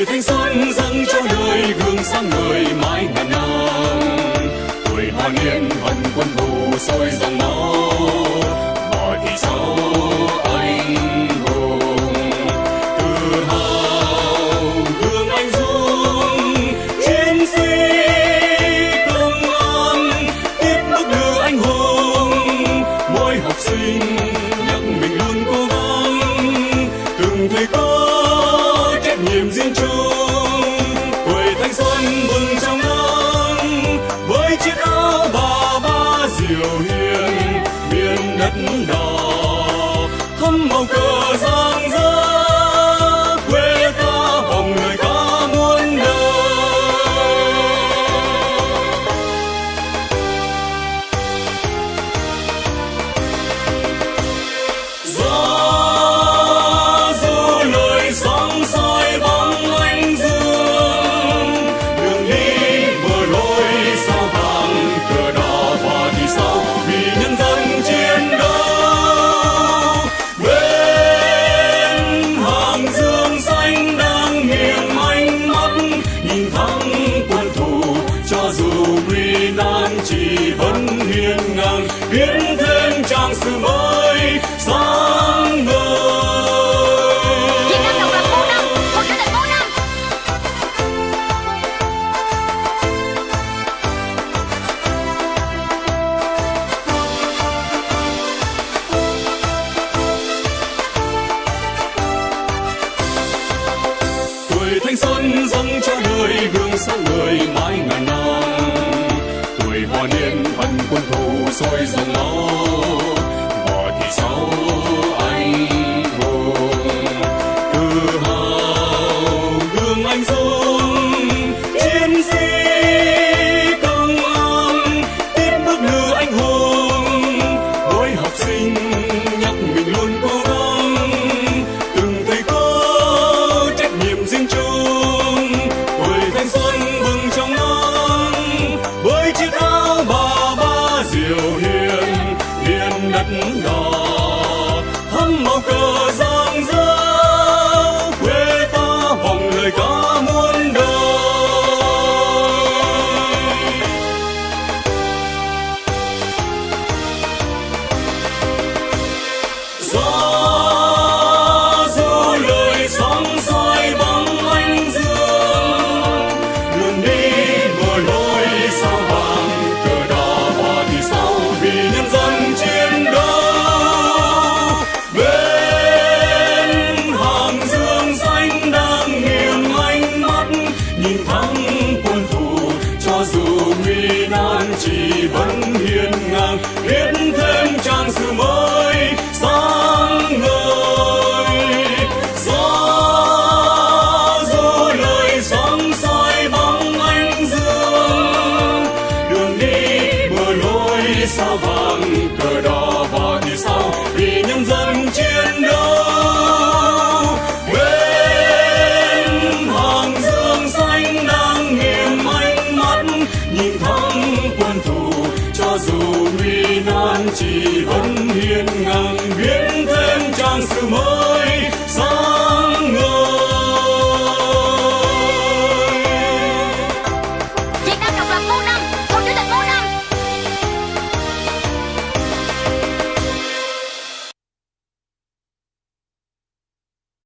tuổi thanh xuân dâng cho đời gương sáng ngời mãi ngàn năm. Tuổi hoa niên hận quân thù sôi dòng máu, bỏ thì sau anh hùng tự hào gương anh dũng chiến sĩ công an tiếp bước đưa anh hùng. Mỗi học sinh nhắc mình luôn cố gắng, từng thầy có trách nhiệm riêng chung. Tuổi thanh xuân bừng trong nắng với chiếc áo bà ba diệu hiền, miền đất đỏ thấm màu cờ giang dở, quê ta vòng lời ca muôn đời. Gió du lời sóng soi bóng anh dương, đường đi bờ lối sao vàng cờ đỏ hoa thì sao vì nhân dân chiến đấu. Bên hàng dương xanh đang nghiêng ánh mắt nhìn thẳng quân thù, cho dù nguy nan chỉ vẫn hiên ngang viết thêm trang sử mới sáng ngời. Việt Nam độc lập 4 năm, Hồ Chủ tịch 4 năm. Tuổi thanh xuân dâng cho đời gương sáng ngời mãi ngàn năm. Tuổi hoa niên hận quân thù sôi dòng máu,